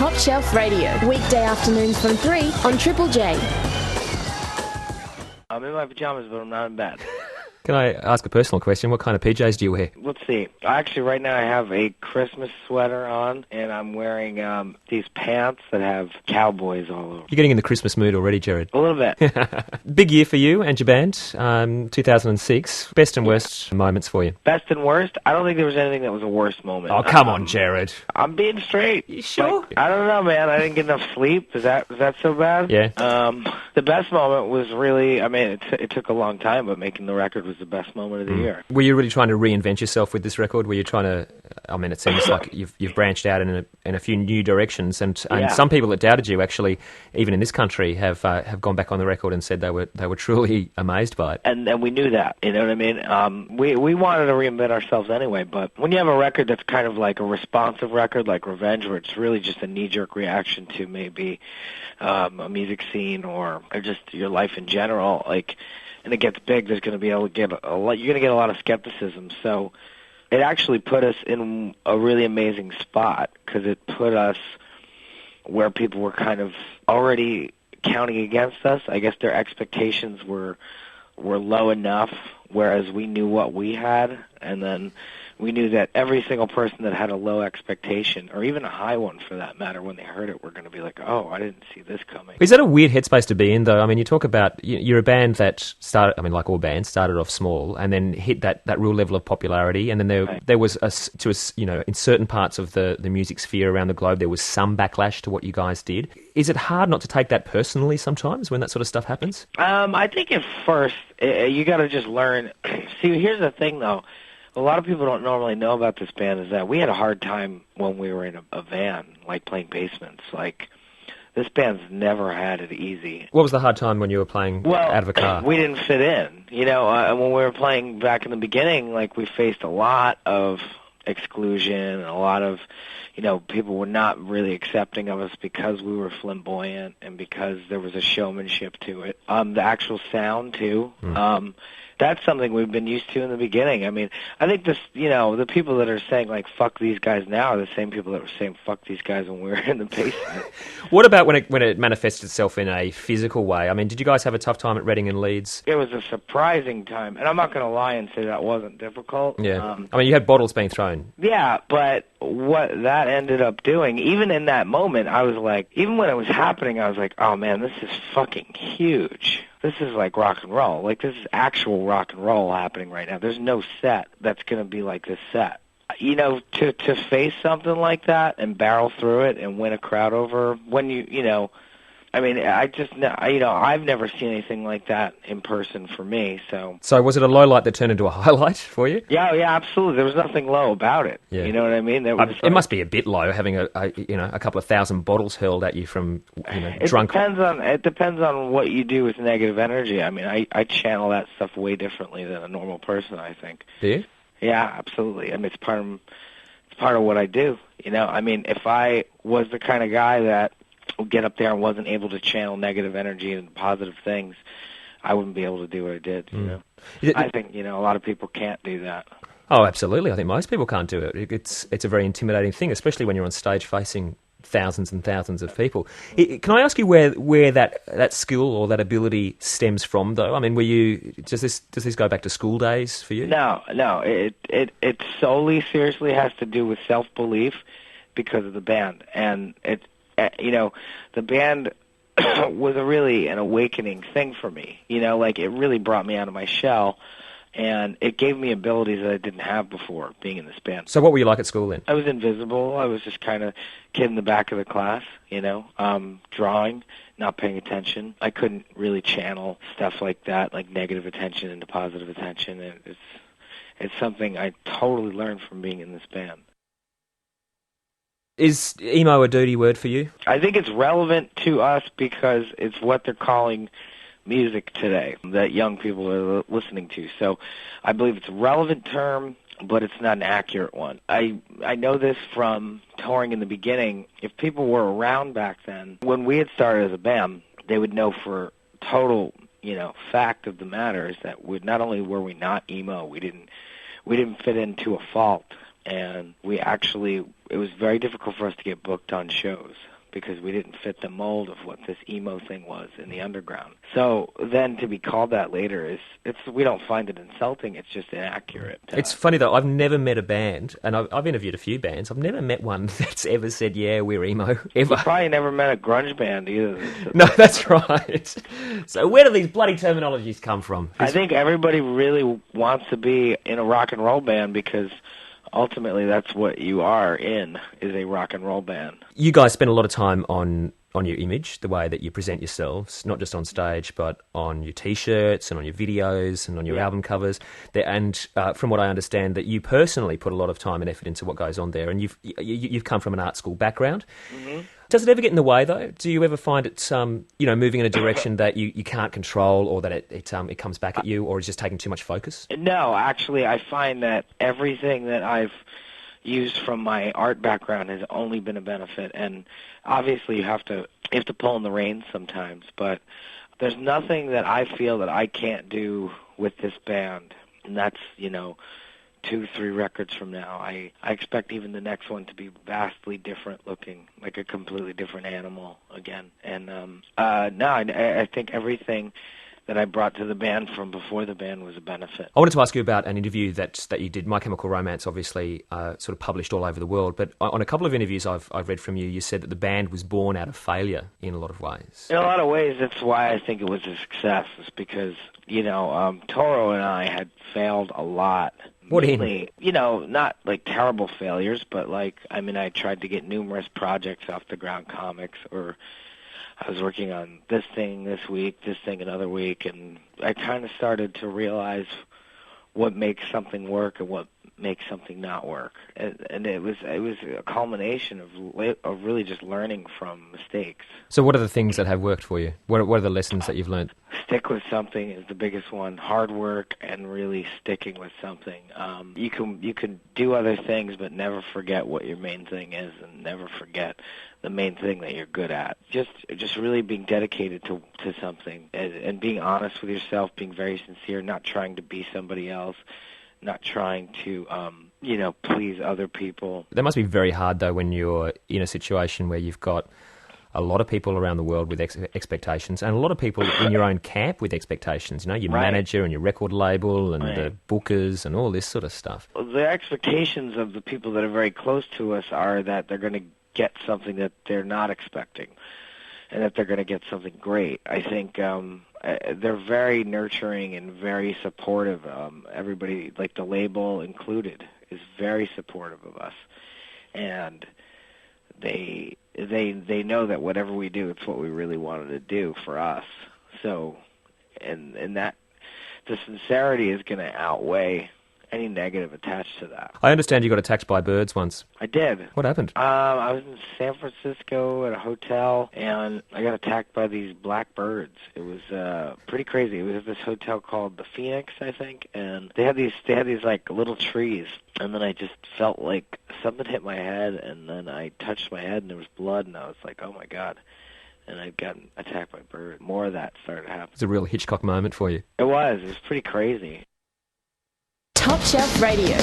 Top Shelf Radio, weekday afternoons from 3 on Triple J. I'm in my pajamas, but I'm not in bed. Can I ask a personal question? What kind of PJs do you wear? Let's see. Actually, right now I have a Christmas sweater on, and I'm wearing these pants that have cowboys all over. You're getting in the Christmas mood already, Gerard. A little bit. Big year for you and your band, 2006. Best and worst moments for you? Best and worst? I don't think there was anything that was a worst moment. Oh, come on, Gerard. I'm being straight. You sure? Like, I don't know, man. I didn't get enough sleep. Is that so bad? Yeah. The best moment was really, I mean, it took a long time, but making the record was the best moment of the year. Were you really trying to reinvent yourself with this record? Were you trying to, I mean, it seems like you've branched out in a few new directions, and some people that doubted you actually, even in this country, have gone back on the record and said they were truly amazed by it. And we knew that, you know what I mean? We wanted to reinvent ourselves anyway, but when you have a record that's kind of like a responsive record, like Revenge, where it's really just a knee-jerk reaction to maybe a music scene or just your life in general, like, and it gets big, there's going to be able to get a lot. You're going to get a lot of skepticism. So it actually put us in a really amazing spot because it put us where people were kind of already counting against us. I guess their expectations were low enough, whereas we knew what we had, and then we knew that every single person that had a low expectation, or even a high one for that matter, when they heard it, were going to be like, oh, I didn't see this coming. Is that a weird headspace to be in, though? I mean, you talk about, you're a band that started, I mean, like all bands, started off small, and then hit that real level of popularity, and then there was, in certain parts of the music sphere around the globe, there was some backlash to what you guys did. Is it hard not to take that personally sometimes when that sort of stuff happens? I think at first, you got to just learn. See, here's the thing, though. A lot of people don't normally know about this band is that we had a hard time when we were in a van, like playing basements. Like, this band's never had it easy. What was the hard time when you were playing out of a car? We didn't fit in. You know, when we were playing back in the beginning, like, we faced a lot of exclusion and a lot of, you know, people were not really accepting of us because we were flamboyant and because there was a showmanship to it. The actual sound, too. That's something we've been used to in the beginning. I mean, I think this, you know, the people that are saying, like, fuck these guys now are the same people that were saying fuck these guys when we were in the basement. What about when it manifests itself in a physical way? I mean, did you guys have a tough time at Reading and Leeds? It was a surprising time, and I'm not going to lie and say that wasn't difficult. Yeah. I mean, you had bottles being thrown. Yeah, but what that ended up doing, even in that moment, I was like, even when it was happening, I was like, oh, man, this is fucking huge. This is like rock and roll. Like, this is actual rock and roll happening right now. There's no set that's going to be like this set. You know, to face something like that and barrel through it and win a crowd over, when you know, I mean, I've never seen anything like that in person for me, so... So was it a low light that turned into a highlight for you? Yeah, absolutely. There was nothing low about it. Yeah. You know what I mean? It must be a bit low, having a couple of thousand bottles hurled at you from, drunk... It depends on what you do with negative energy. I mean, I channel that stuff way differently than a normal person, I think. Do you? Yeah, absolutely. I mean, it's part of what I do, you know? I mean, if I was the kind of guy that would get up there and wasn't able to channel negative energy and positive things, I wouldn't be able to do what I did, you know? I think, a lot of people can't do that. Oh, absolutely. I think most people can't do it. It's a very intimidating thing, especially when you're on stage facing thousands and thousands of people. Can I ask you where that skill or that ability stems from, though? I mean, does this go back to school days for you? No. It solely, seriously has to do with self-belief because of the band. And the band was really an awakening thing for me. Like, it really brought me out of my shell, and it gave me abilities that I didn't have before being in this band. So what were you like at school then? I was invisible. I was just kind of kid in the back of the class, drawing, not paying attention. I couldn't really channel stuff like that, like negative attention into positive attention. It's something I totally learned from being in this band. Is emo a dirty word for you? I think it's relevant to us because it's what they're calling music today that young people are listening to. So I believe it's a relevant term, but it's not an accurate one. I know this from touring in the beginning. If people were around back then, when we had started as a band, they would know for total, fact of the matter is that not only were we not emo, we didn't fit into a fault. and it was very difficult for us to get booked on shows because we didn't fit the mold of what this emo thing was in the underground. So then to be called that later we don't find it insulting, it's just inaccurate. It's funny though, I've never met a band, and I've interviewed a few bands, I've never met one that's ever said, yeah, we're emo, ever. You probably never met a grunge band either. No, that's right. So where do these bloody terminologies come from? I think everybody really wants to be in a rock and roll band because ultimately that's what you are is a rock and roll band. You guys spend a lot of time on your image, the way that you present yourselves, not just on stage, but on your T-shirts and on your videos and on your album covers. And from what I understand, that you personally put a lot of time and effort into what goes on there, and you've come from an art school background. Mm-hmm. Does it ever get in the way, though? Do you ever find it, moving in a direction that you can't control, or that it comes back at you, or is just taking too much focus? No, actually, I find that everything that I've used from my art background has only been a benefit. And obviously, you have to pull in the reins sometimes. But there's nothing that I feel that I can't do with this band, and that's 2-3 records from now. I expect even the next one to be vastly different looking, like a completely different animal again. And I think everything that I brought to the band from before the band was a benefit. I wanted to ask you about an interview that you did. My Chemical Romance, obviously, sort of published all over the world. But on a couple of interviews I've read from you, you said that the band was born out of failure in a lot of ways. In a lot of ways, that's why I think it was a success. Is because Toro and I had failed a lot. What in? Not like terrible failures, but I tried to get numerous projects off the ground, comics, or I was working on this thing this week, this thing another week, and I kind of started to realize what makes something work and what makes something not work. And it was a culmination of really just learning from mistakes. So what are the things that have worked for you? What are the lessons that you've learned? Stick with something is the biggest one. Hard work and really sticking with something. You can do other things, but never forget what your main thing is, and never forget the main thing that you're good at. Just really being dedicated to something, and being honest with yourself, being very sincere, not trying to be somebody else, not trying to please other people. That must be very hard though when you're in a situation where you've got a lot of people around the world with expectations, and a lot of people in your own camp with expectations, your manager and your record label and the bookers and all this sort of stuff. The expectations of the people that are very close to us are that they're going to get something that they're not expecting, and that they're going to get something great. I think they're very nurturing and very supportive. Everybody, like the label included, is very supportive of us, and they know that whatever we do, it's what we really wanted to do for us. So, and that the sincerity is going to outweigh any negative attached to that. I understand you got attacked by birds once. I did. What happened? I was in San Francisco at a hotel, and I got attacked by these black birds. It was pretty crazy. It was at this hotel called the Phoenix, I think, and they had these like little trees, and then I just felt like something hit my head, and then I touched my head, and there was blood, and I was like, oh my God. And I'd gotten attacked by birds. More of that started happening. It's a real Hitchcock moment for you. It was pretty crazy. Top Shelf Radio.